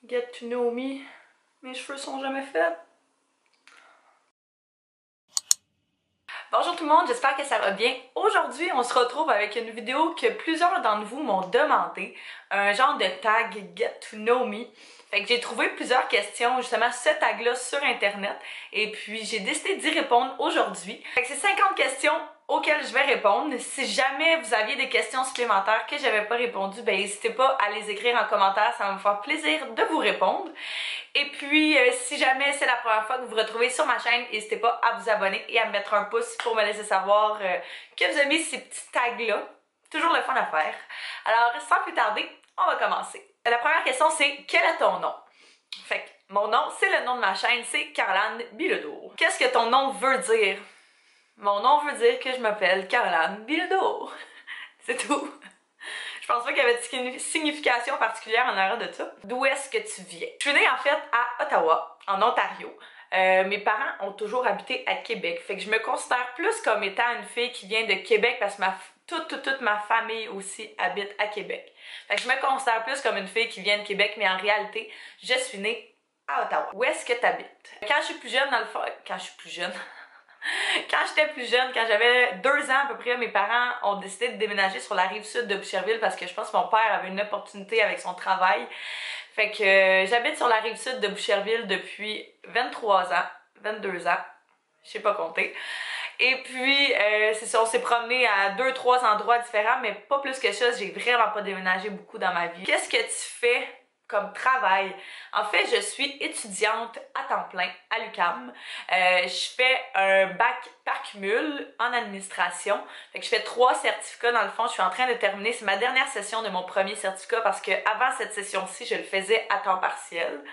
Get to know me. Mes cheveux sont jamais faits. Bonjour tout le monde, j'espère que ça va bien. Aujourd'hui, on se retrouve avec une vidéo que plusieurs d'entre vous m'ont demandé. Un genre de tag Get to know me. Fait que j'ai trouvé plusieurs questions, justement ce tag-là sur internet. Et puis j'ai décidé d'y répondre aujourd'hui. Fait que c'est 50 questions auxquelles je vais répondre. Si jamais vous aviez des questions supplémentaires que j'avais pas répondu, ben n'hésitez pas à les écrire en commentaire, ça va me faire plaisir de vous répondre. Et puis, si jamais c'est la première fois que vous vous retrouvez sur ma chaîne, n'hésitez pas à vous abonner et à me mettre un pouce pour me laisser savoir que vous aimez ces petits tags-là. Toujours le fun à faire. Alors, sans plus tarder, on va commencer. La première question, c'est quel est ton nom? Fait que mon nom, c'est le nom de ma chaîne, c'est Caroline Bilodeau. Qu'est-ce que ton nom veut dire? Mon nom veut dire que je m'appelle Caroline Bilodeau. C'est tout. Je pense pas qu'il y avait de signification particulière en arrière de ça. D'où est-ce que tu viens? Je suis née en fait à Ottawa, en Ontario. Mes parents ont toujours habité à Québec. Fait que je me considère plus comme étant une fille qui vient de Québec parce que toute ma famille aussi habite à Québec. Fait que je me considère plus comme une fille qui vient de Québec, mais en réalité, je suis née à Ottawa. Où est-ce que tu habites? Quand je suis plus jeune, dans le fond... Quand je suis plus jeune... Quand j'étais plus jeune, quand j'avais 2 ans à peu près, mes parents ont décidé de déménager sur la rive sud de Boucherville parce que je pense que mon père avait une opportunité avec son travail. Fait que j'habite sur la rive sud de Boucherville depuis 23 ans, 22 ans, je sais pas compter. Et puis, c'est ça, on s'est promené à 2-3 endroits différents, mais pas plus que ça, j'ai vraiment pas déménagé beaucoup dans ma vie. Qu'est-ce que tu fais comme travail? En fait, je suis étudiante à temps plein à l'UQAM. Je fais un bac par cumul en administration. Fait que je fais 3 certificats dans le fond. Je suis en train de terminer. C'est ma dernière session de mon premier certificat parce que avant cette session-ci, je le faisais à temps partiel.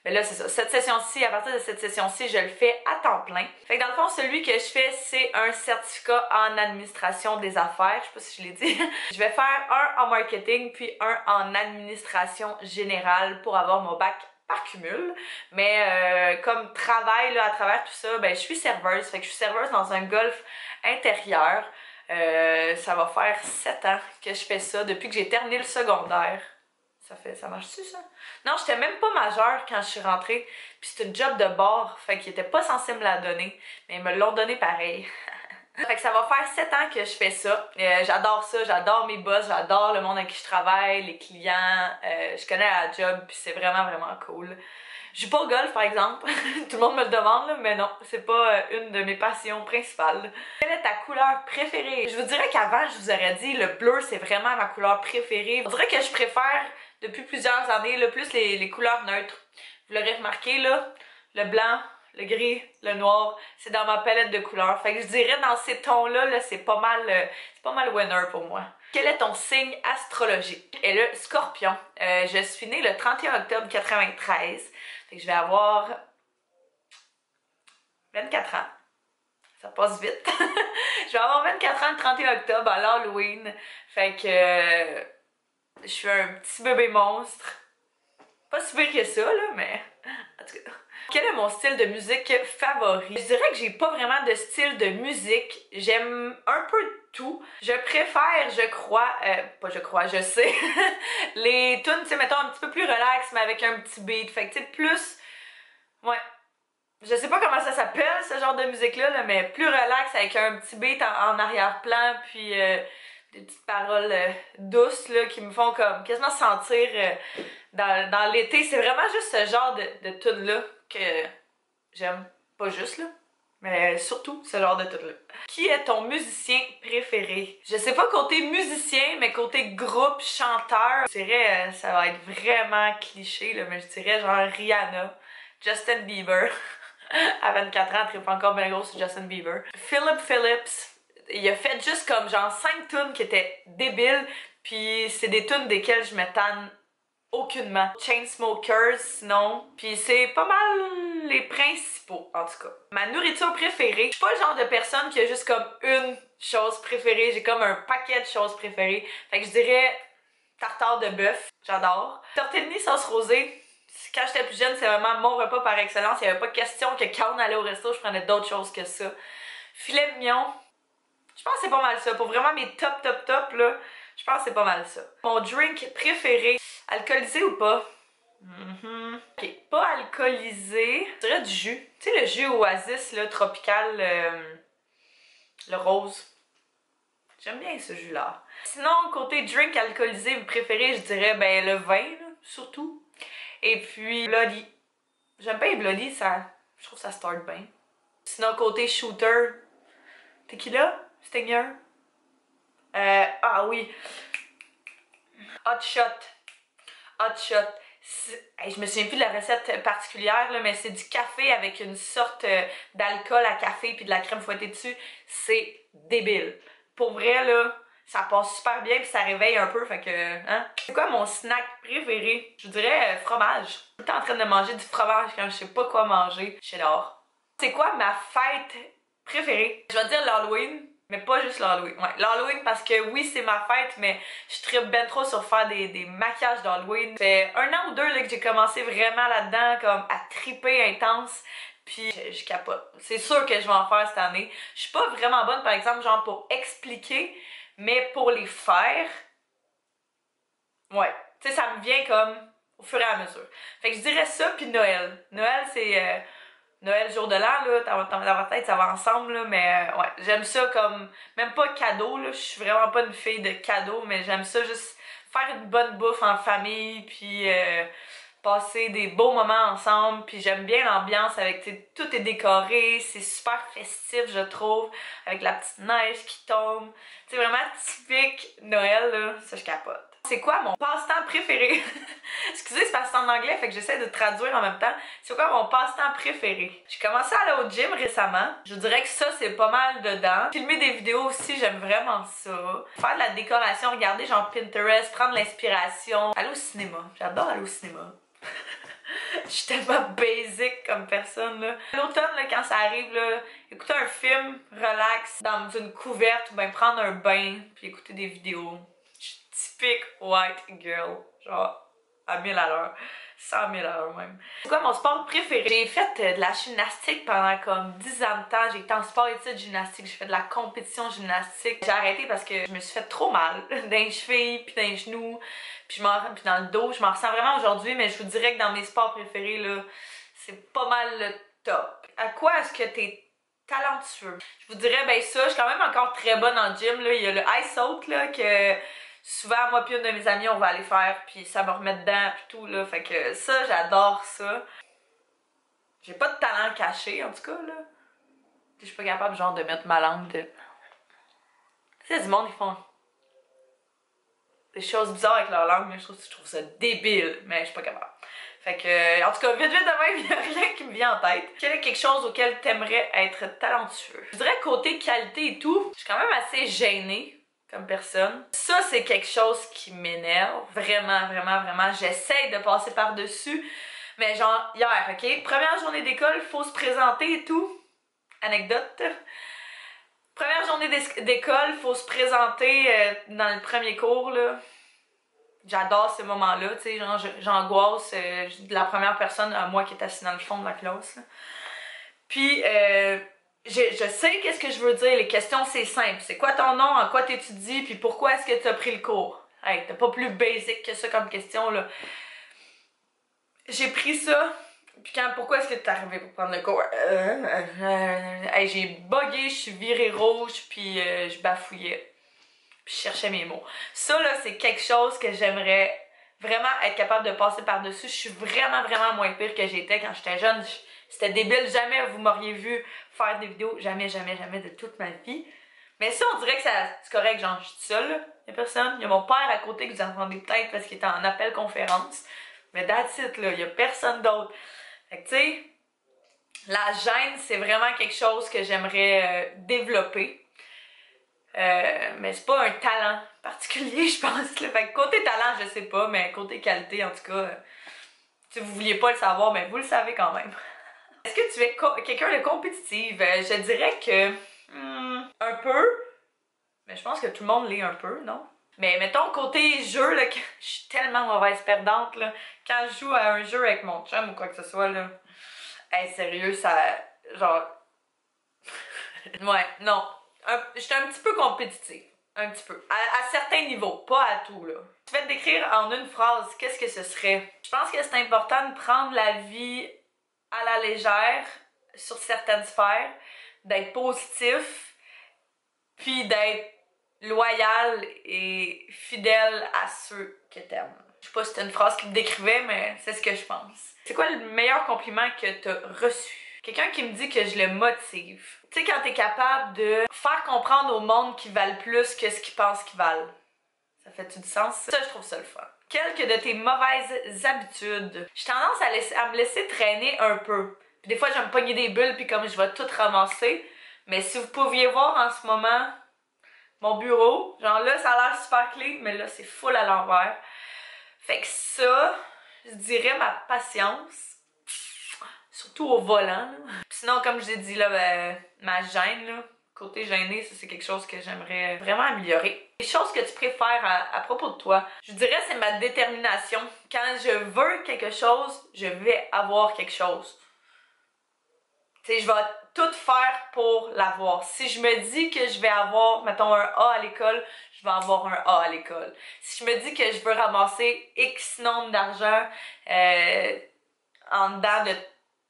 Mais là, c'est ça. Cette session-ci, à partir de cette session-ci, je le fais à temps plein. Fait que dans le fond, celui que je fais, c'est un certificat en administration des affaires. Je sais pas si je l'ai dit. Je vais faire un en marketing, puis un en administration générale pour avoir mon bac par cumul. Mais comme travail, là, à travers tout ça, ben je suis serveuse. Fait que je suis serveuse dans un golf intérieur. Ça va faire 7 ans que je fais ça, depuis que j'ai terminé le secondaire. Ça marche-tu, ça? Non, j'étais même pas majeure quand je suis rentrée. Puis c'est une job de bar, fait qu'ils étaient pas censés me la donner. Mais ils me l'ont donné pareil. Fait que ça va faire 7 ans que je fais ça. J'adore ça, j'adore mes boss, j'adore le monde avec qui je travaille, les clients. Je connais la job, puis c'est vraiment cool. Je joue pas au golf, par exemple. Tout le monde me le demande, là, mais non, c'est pas une de mes passions principales. Quelle est ta couleur préférée? Je vous dirais qu'avant, je vous aurais dit le bleu, c'est vraiment ma couleur préférée. On dirait que je préfère, depuis plusieurs années, là, plus les couleurs neutres. Vous l'aurez remarqué, là, le blanc, le gris, le noir, c'est dans ma palette de couleurs. Fait que je dirais dans ces tons-là, là, c'est pas mal winner pour moi. Quel est ton signe astrologique? Et le Scorpion. Je suis née le 31 octobre 93. Fait que je vais avoir 24 ans. Ça passe vite. Je vais avoir 24 ans le 31 octobre à l'Halloween. Fait que je suis un petit bébé monstre. Pas si pire que ça, là, mais en tout cas. Quel est mon style de musique favori? Je dirais que j'ai pas vraiment de style de musique. J'aime un peu de tout. Je préfère, je sais, les tunes, tu sais, mettons un petit peu plus relax, mais avec un petit beat. Fait que tu sais, plus, ouais. Je sais pas comment ça s'appelle, ce genre de musique-là, là, mais plus relax, avec un petit beat en arrière-plan, puis des petites paroles douces, là, qui me font comme quasiment sentir dans l'été. C'est vraiment juste ce genre de tune-là que j'aime. Pas juste, là, mais surtout ce genre de tune-là. Qui est ton musicien préféré? Je sais pas côté musicien, mais côté groupe, chanteur, je dirais, ça va être vraiment cliché, là, mais je dirais genre Rihanna, Justin Bieber. À 24 ans, elle tripe encore bien gros sur Justin Bieber. Philip Phillips, il a fait juste comme genre 5 tunes qui étaient débiles, puis c'est des tunes desquelles je me tanne aucunement. Chainsmokers, sinon. Puis c'est pas mal les principaux, en tout cas. Ma nourriture préférée, je suis pas le genre de personne qui a juste comme une chose préférée, j'ai comme un paquet de choses préférées. Fait que je dirais tartare de bœuf, j'adore. Tortellini sauce rosée. Quand j'étais plus jeune, c'est vraiment mon repas par excellence. Il n'y avait pas question que quand on allait au resto, je prenais d'autres choses que ça. Filet mignon, je pense que c'est pas mal ça. Pour vraiment mes top, là, je pense que c'est pas mal ça. Mon drink préféré, alcoolisé ou pas? Ok, pas alcoolisé. Je dirais du jus. Tu sais, le jus Oasis, là, tropical, le rose. J'aime bien ce jus-là. Sinon, côté drink alcoolisé, vous préférez, je dirais, ben, le vin, là, surtout. Et puis, Bloody. J'aime pas les Bloody, ça... Je trouve que ça start bien. Sinon, côté shooter, tequila, Stinger. Ah oui. Hot shot. Hot shot. Hey, je me souviens plus de la recette particulière, là, mais c'est du café avec une sorte d'alcool à café puis de la crème fouettée dessus. C'est débile. Pour vrai, là, ça passe super bien puis ça réveille un peu, fait que, hein. C'est quoi mon snack préféré? Je dirais fromage. Je suis tout le temps en train de manger du fromage quand je sais pas quoi manger. J'adore. C'est quoi ma fête préférée? Je vais dire l'Halloween. Mais pas juste l'Halloween. Ouais, l'Halloween parce que oui, c'est ma fête, mais je tripe ben trop sur faire des maquillages d'Halloween. Ça fait 1 an ou 2 là, que j'ai commencé vraiment là-dedans, comme à triper intense. Puis je capote. C'est sûr que je vais en faire cette année. Je suis pas vraiment bonne, par exemple, genre pour expliquer, mais pour les faire, ouais. Tu sais, ça me vient comme au fur et à mesure. Fait que je dirais ça, puis Noël. Noël, c'est... Noël, jour de l'an, là, dans ma tête, ça va ensemble, là, mais ouais, j'aime ça comme, même pas cadeau, là, je suis vraiment pas une fille de cadeau, mais j'aime ça juste faire une bonne bouffe en famille, puis passer des beaux moments ensemble, puis j'aime bien l'ambiance avec, tu sais, tout est décoré, c'est super festif, je trouve, avec la petite neige qui tombe, c'est vraiment typique Noël, là, ça je capote. C'est quoi mon passe-temps préféré? Excusez, c'est parce que c'est en anglais, fait que j'essaie de traduire en même temps. C'est quoi mon passe-temps préféré? J'ai commencé à aller au gym récemment. Je dirais que ça, c'est pas mal dedans. Filmer des vidéos aussi, j'aime vraiment ça. Faire de la décoration, regarder genre Pinterest, prendre l'inspiration. Aller au cinéma. J'adore aller au cinéma. Je suis tellement basic comme personne, là. L'automne, là, quand ça arrive, là, écouter un film, relax, dans une couverte, ou bien prendre un bain, puis écouter des vidéos. Je suis typique white girl. Genre, à 1000 à l'heure. 100 000 à l'heure même. C'est quoi mon sport préféré? J'ai fait de la gymnastique pendant comme 10 ans de temps. J'ai été en sport études gymnastique. J'ai fait de la compétition gymnastique. J'ai arrêté parce que je me suis fait trop mal. Dans les chevilles, puis dans les genoux, puis dans le dos. Je m'en ressens vraiment aujourd'hui, mais je vous dirais que dans mes sports préférés, là, c'est pas mal le top. À quoi est-ce que t'es talentueux? Je vous dirais, ben ça, je suis quand même encore très bonne en gym, là. Il y a le ice out, là, que souvent, moi puis une de mes amies, on va aller faire, puis ça me remet dedans, puis tout, là. Fait que ça, j'adore ça. J'ai pas de talent caché, en tout cas, là. Je suis pas capable, genre, de mettre ma langue de... Tu sais, du monde, ils font des choses bizarres avec leur langue, mais je trouve ça débile, mais je suis pas capable. Fait que, en tout cas, vite, vite de même, il n'y a rien qui me vient en tête. Quel est quelque chose auquel t'aimerais être talentueux? Je dirais côté qualité et tout, je suis quand même assez gênée comme personne. Ça, c'est quelque chose qui m'énerve. Vraiment, vraiment, vraiment. J'essaye de passer par-dessus. Mais genre, hier, ok? Première journée d'école, faut se présenter et tout. Anecdote. Première journée d'école, faut se présenter dans le premier cours, là. J'adore ces moments-là, tu sais, genre j'angoisse de la première personne à moi qui est assise dans le fond de la classe. Là. Puis, je sais qu'est-ce que je veux dire. Les questions, c'est simple. C'est quoi ton nom, en quoi t'étudies, puis pourquoi est-ce que tu as pris le cours? Hey, t'as pas plus basic que ça comme question, là. J'ai pris ça, puis pourquoi est-ce que t'es arrivé pour prendre le cours? Hey, j'ai bugué, je suis virée rouge, puis je bafouillais. Puis je cherchais mes mots. Ça, là, c'est quelque chose que j'aimerais vraiment être capable de passer par-dessus. Je suis vraiment, vraiment moins pire que j'étais quand j'étais jeune. C'était débile. Jamais vous m'auriez vu faire des vidéos. Jamais, jamais, jamais de toute ma vie. Mais ça, on dirait que c'est correct. Genre, je suis seule, là. Il y a personne. Il y a mon père à côté que vous entendez peut-être parce qu'il est en appel conférence. Mais that's it, là. Il y a personne d'autre. Fait que, tu sais, la gêne, c'est vraiment quelque chose que j'aimerais développer. Mais c'est pas un talent particulier, je pense. Là. Fait que côté talent, je sais pas, mais côté qualité, en tout cas, si vous vouliez pas le savoir, mais vous le savez quand même. Est-ce que tu es quelqu'un de compétitive? Je dirais que un peu, mais je pense que tout le monde l'est un peu, non? Mais mettons, côté jeu, là, je suis tellement mauvaise perdante, là. Quand je joue à un jeu avec mon chum ou quoi que ce soit, là, hey, sérieux, ça, genre... ouais, non. J'étais un petit peu compétitive. Un petit peu. À certains niveaux, pas à tout, là. Je vais te décrire en une phrase, qu'est-ce que ce serait? Je pense que c'est important de prendre la vie à la légère sur certaines sphères, d'être positif, puis d'être loyal et fidèle à ceux que t'aimes. Je sais pas si c'était une phrase qui me décrivait, mais c'est ce que je pense. C'est quoi le meilleur compliment que t'as reçu? Quelqu'un qui me dit que je le motive. Tu sais, quand t'es capable de faire comprendre au monde qu'ils valent plus que ce qu'ils pensent qu'ils valent. Ça fait-tu du sens? Ça, je trouve ça le fun. Quelques de tes mauvaises habitudes. J'ai tendance à me laisser traîner un peu. Puis des fois, je vais me pogner des bulles, puis comme je vais tout ramasser. Mais si vous pouviez voir en ce moment mon bureau, genre là, ça a l'air super clean, mais là, c'est full à l'envers. Fait que ça, je dirais ma patience. Surtout au volant. Sinon, comme je l'ai dit, là, ma gêne, là, côté gêné, ça c'est quelque chose que j'aimerais vraiment améliorer. Les choses que tu préfères à propos de toi, je dirais c'est ma détermination. Quand je veux quelque chose, je vais avoir quelque chose. Tu sais, je vais tout faire pour l'avoir. Si je me dis que je vais avoir, mettons, un A à l'école, je vais avoir un A à l'école. Si je me dis que je veux ramasser X nombre d'argent en dedans de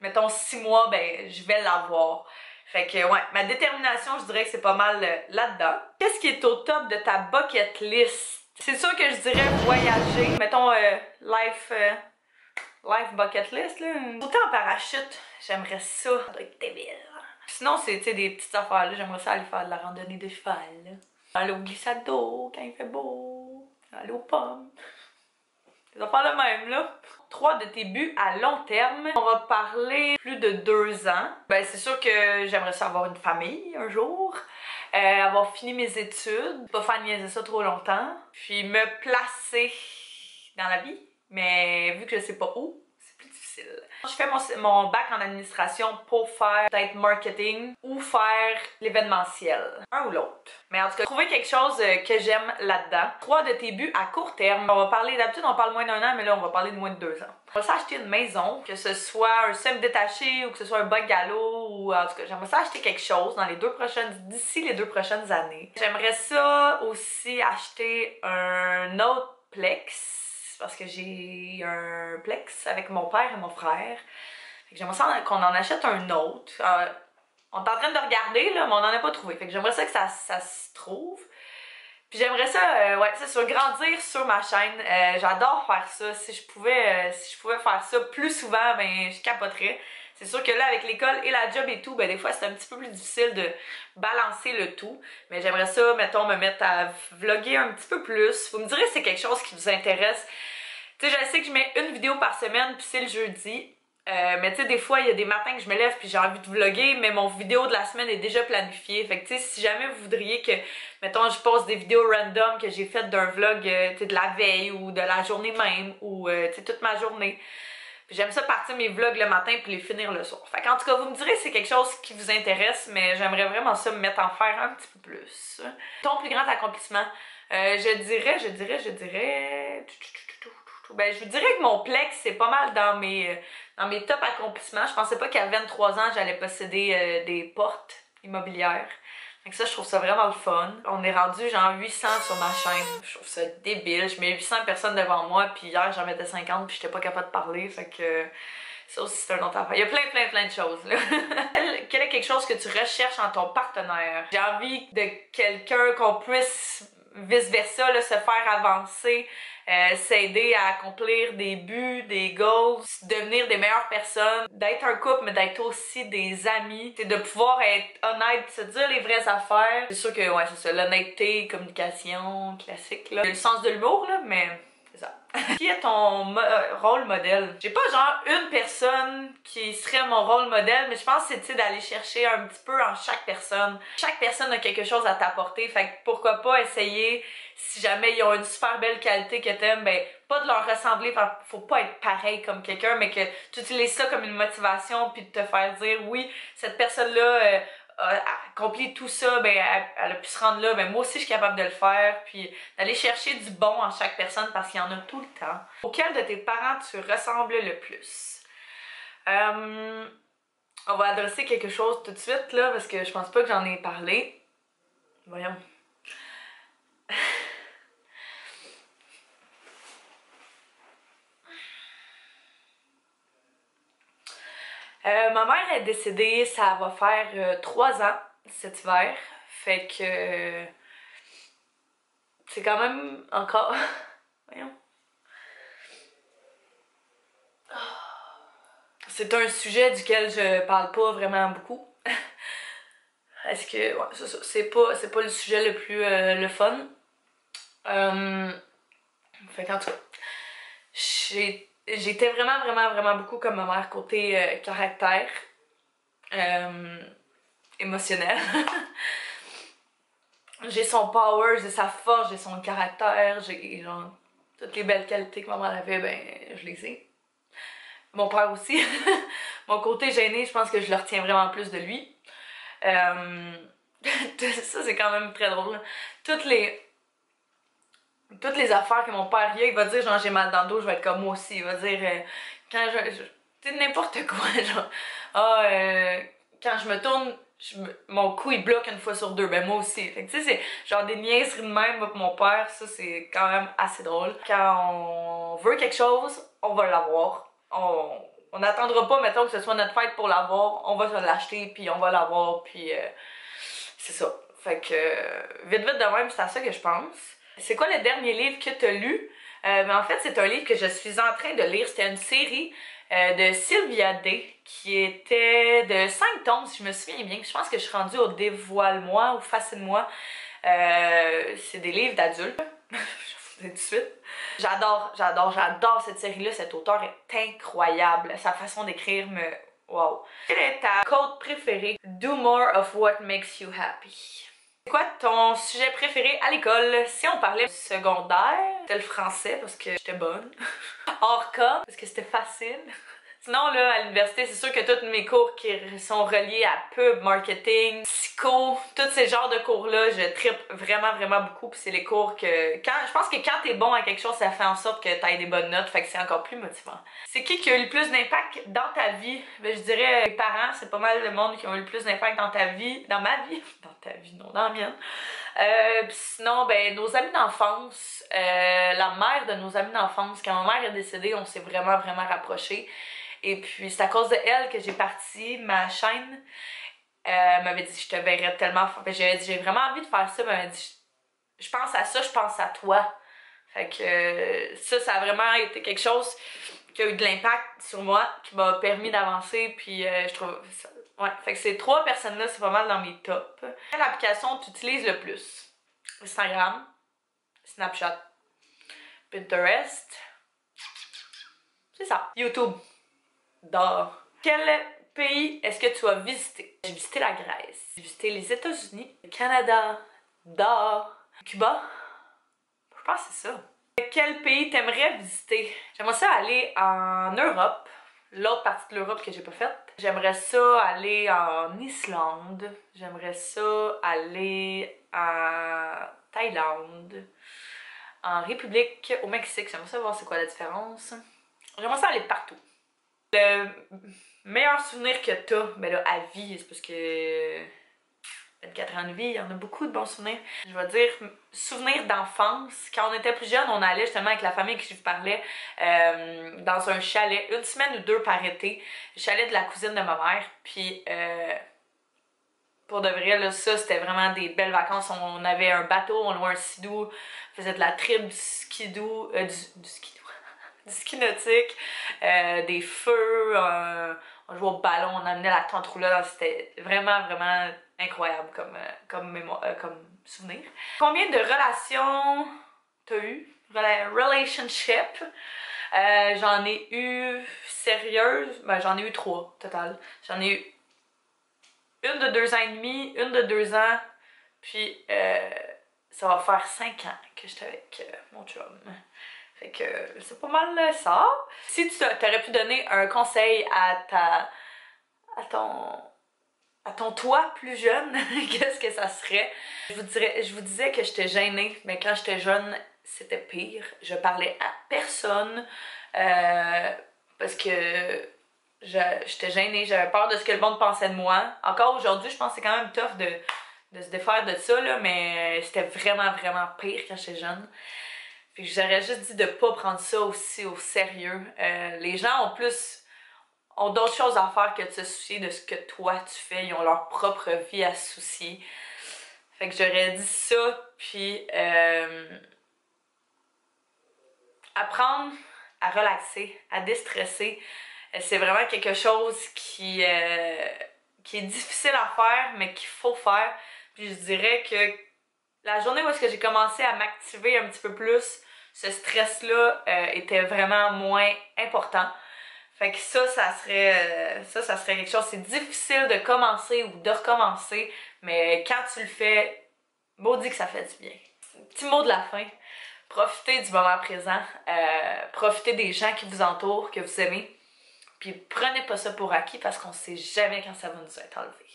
mettons 6 mois, ben je vais l'avoir. Fait que ouais, ma détermination, je dirais que c'est pas mal là-dedans. Qu'est-ce qui est au top de ta bucket list? C'est sûr que je dirais voyager. Mettons life bucket list là. Sauter en parachute, j'aimerais ça. Ça doit être débile. Sinon, c'est des petites affaires là. J'aimerais ça aller faire de la randonnée de cheval. Là. Aller au glissade d'eau quand il fait beau. Aller aux pommes. Des affaires le même, là. 3 de tes buts à long terme. On va parler plus de 2 ans. Ben, c'est sûr que j'aimerais ça avoir une famille un jour. Avoir fini mes études. Pas faire niaiser ça trop longtemps. Puis me placer dans la vie. Mais vu que je sais pas où, c'est plus difficile. Je fais mon bac en administration pour faire peut-être marketing ou faire l'événementiel. Un ou l'autre. Mais en tout cas, trouver quelque chose que j'aime là-dedans. 3 de tes buts à court terme. On va parler, d'habitude on parle moins d'1 an, mais là on va parler de moins de 2 ans. On va s'acheter une maison, que ce soit un semi-détaché ou que ce soit un bungalow ou en tout cas, j'aimerais ça acheter quelque chose d'ici les 2 prochaines années. J'aimerais ça aussi acheter un autre plex. Parce que j'ai un plex avec mon père et mon frère. J'aimerais ça qu'on en achète un autre. On est en train de regarder, là, mais on n'en a pas trouvé. Fait que j'aimerais ça que ça se trouve. Puis j'aimerais ça, ouais, c'est sûr, grandir sur ma chaîne. J'adore faire ça. Si je pouvais faire ça plus souvent, ben je capoterais. C'est sûr que là, avec l'école et la job et tout, ben des fois, c'est un petit peu plus difficile de balancer le tout. Mais j'aimerais ça, mettons, me mettre à vlogger un petit peu plus. Vous me direz si c'est quelque chose qui vous intéresse. Tu sais, je sais que je mets une vidéo par semaine, puis c'est le jeudi. Mais tu sais, des fois, il y a des matins que je me lève puis j'ai envie de vlogger, mais mon vidéo de la semaine est déjà planifiée. Fait que tu sais, si jamais vous voudriez que, mettons, je poste des vidéos random que j'ai faites d'un vlog, tu sais, de la veille ou de la journée même, ou tu sais, toute ma journée. Puis j'aime ça partir mes vlogs le matin puis les finir le soir. Fait qu'en tout cas, vous me direz si c'est quelque chose qui vous intéresse, mais j'aimerais vraiment ça me mettre en faire un petit peu plus. Ton plus grand accomplissement? Je dirais... Ben, je vous dirais que mon plex, c'est pas mal dans mes top accomplissements. Je pensais pas qu'à 23 ans, j'allais posséder des portes immobilières. Donc ça, je trouve ça vraiment le fun. On est rendu genre 800 sur ma chaîne. Je trouve ça débile. Je mets 800 personnes devant moi, puis hier, j'en mettais 50, puis j'étais pas capable de parler. Fait que ça aussi, c'est un autre affaire. Il y a plein de choses, là. Quel est quelque chose que tu recherches en ton partenaire? J'ai envie de quelqu'un qu'on puisse vice-versa, se faire avancer, s'aider à accomplir des buts, des goals, devenir des meilleures personnes, d'être un couple, mais d'être aussi des amis, de pouvoir être honnête, se dire les vraies affaires. C'est sûr que, ouais, c'est ça, l'honnêteté, communication, classique, là. Le sens de l'humour, là, mais c'est ça. Qui est ton rôle modèle? J'ai pas genre une personne qui serait mon rôle modèle, mais je pense que c'est d'aller chercher un petit peu en chaque personne. Chaque personne a quelque chose à t'apporter, fait que pourquoi pas essayer, si jamais ils ont une super belle qualité que t'aimes, ben pas de leur ressembler, faut pas être pareil comme quelqu'un, mais que tu utilises ça comme une motivation puis de te faire dire oui, cette personne-là a accompli tout ça, ben elle a pu se rendre là, ben moi aussi je suis capable de le faire, puis d'aller chercher du bon en chaque personne parce qu'il y en a tout le temps. Auquel de tes parents tu ressembles le plus? On va adresser quelque chose tout de suite là, parce que je pense pas que j'en ai parlé. Voyons. Ma mère est décédée, ça va faire 3 ans cet hiver. Fait que c'est quand même encore... Voyons. C'est un sujet duquel je parle pas vraiment beaucoup. Est-ce que... Ouais, c'est ça. C'est pas le sujet le plus le fun. Fait qu'en tout cas, j'étais vraiment beaucoup comme ma mère côté caractère. Émotionnel. J'ai son power, j'ai sa force, j'ai son caractère, j'ai genre toutes les belles qualités que ma mère avait, ben je les ai. Mon père aussi. Mon côté gêné, je pense que je le retiens vraiment plus de lui. Ça c'est quand même très drôle. Toutes les affaires que mon père il va dire genre j'ai mal dans le dos, je vais être comme moi aussi. Il va dire quand tu sais n'importe quoi genre quand je me tourne mon cou il bloque une fois sur deux, ben moi aussi. Fait que tu sais c'est genre des niaiseries de même avec mon père, ça c'est quand même assez drôle. Quand on veut quelque chose, on va l'avoir. On n'attendra pas mettons que ce soit notre fête pour l'avoir, on va se l'acheter puis on va l'avoir puis c'est ça. Fait que vite de même c'est à ça que je pense. C'est quoi le dernier livre que tu as lu? Ben en fait, c'est un livre que je suis en train de lire. C'était une série de Sylvia Day qui était de 5 tomes, si je me souviens bien. Je pense que je suis rendue au Dévoile-moi ou Fascine-moi. C'est des livres d'adultes. Je vous le dis tout de suite. J'adore cette série-là. Cet auteur est incroyable. Sa façon d'écrire me... Wow. Quelle est ta quote préférée? Do more of what makes you happy. C'est quoi ton sujet préféré à l'école? Si on parlait du secondaire, c'était le français parce que j'étais bonne. Hors com parce que c'était facile. Sinon là, à l'université, c'est sûr que tous mes cours qui sont reliés à pub, marketing, psycho, tous ces genres de cours-là, je trippe vraiment beaucoup. Puis c'est les cours que... je pense que quand t'es bon à quelque chose, ça fait en sorte que t'aies des bonnes notes, fait que c'est encore plus motivant. C'est qui a eu le plus d'impact dans ta vie? Ben je dirais les parents, c'est pas mal le monde qui ont eu le plus d'impact dans ta vie, dans ma vie, dans ta vie, non, dans la mienne. Puis sinon, ben nos amis d'enfance, la mère de nos amis d'enfance, quand ma mère est décédée, on s'est vraiment rapprochés. Et puis c'est à cause de elle que j'ai parti ma chaîne. Elle m'avait dit je te verrais tellement. J'avais dit j'ai vraiment envie de faire ça. Elle m'avait dit je pense à ça, je pense à toi. Fait que ça a vraiment été quelque chose qui a eu de l'impact sur moi, qui m'a permis d'avancer. Puis je trouve ça. Ouais, fait que ces 3 personnes-là, c'est pas mal dans mes tops. Quelle application tu utilises le plus? Instagram, Snapchat, Pinterest. C'est ça. YouTube. D'or. Quel pays est-ce que tu as visité? J'ai visité la Grèce, j'ai visité les États-Unis, le Canada, d'or, Cuba. Je pense que c'est ça. Quel pays t'aimerais visiter? J'aimerais ça aller en Europe, l'autre partie de l'Europe que j'ai pas faite. J'aimerais ça aller en Islande. J'aimerais ça aller en Thaïlande, en République, au Mexique. J'aimerais ça voir c'est quoi la différence. J'aimerais ça aller partout. Le meilleur souvenir que t'as, ben là, à vie, c'est parce que 24 ans de vie, il y en a beaucoup de bons souvenirs. Je vais dire souvenirs d'enfance. Quand on était plus jeune, on allait justement avec la famille qui je vous parlais dans un chalet, 1 semaine ou 2 par été, le chalet de la cousine de ma mère. Puis pour de vrai, là, ça c'était vraiment des belles vacances. On avait un bateau, on louait un skidoo, on faisait de la trip, du skidoo, du skidoo. Du ski nautique, des feux, on jouait au ballon, on amenait la tente roulotte, c'était vraiment incroyable comme souvenir. Combien de relations t'as eu? Relationship? J'en ai eu sérieuses, ben j'en ai eu 3 total. J'en ai eu une de 2 ans et demi, une de 2 ans, puis ça va faire 5 ans que j'étais avec mon chum. Fait que c'est pas mal ça. Si tu t'aurais pu donner un conseil à ton toi plus jeune, qu'est-ce que ça serait? Je vous disais que j'étais gênée, mais quand j'étais jeune, c'était pire. Je parlais à personne parce que j'étais gênée, j'avais peur de ce que le monde pensait de moi. Encore aujourd'hui, je pense que c'est quand même tough de se défaire de ça, là, mais c'était vraiment pire quand j'étais jeune. Puis j'aurais juste dit de pas prendre ça aussi au sérieux. Les gens ont plus ont d'autres choses à faire que de se soucier de ce que toi tu fais. Ils ont leur propre vie à se soucier. Fait que j'aurais dit ça, puis apprendre à relaxer, à déstresser. C'est vraiment quelque chose qui est difficile à faire, mais qu'il faut faire. Puis je dirais que la journée où est-ce que j'ai commencé à m'activer un petit peu plus, ce stress-là était vraiment moins important. Fait que ça serait quelque chose. C'est difficile de commencer ou de recommencer, mais quand tu le fais, maudit que ça fait du bien. Petit mot de la fin. Profitez du moment présent. Profitez des gens qui vous entourent, que vous aimez. Puis prenez pas ça pour acquis parce qu'on sait jamais quand ça va nous être enlevé.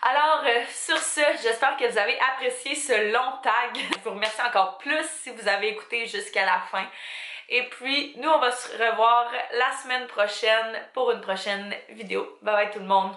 Alors, sur ce, j'espère que vous avez apprécié ce long tag. Je vous remercie encore plus si vous avez écouté jusqu'à la fin. Et puis, nous, on va se revoir la semaine prochaine pour une prochaine vidéo. Bye bye tout le monde!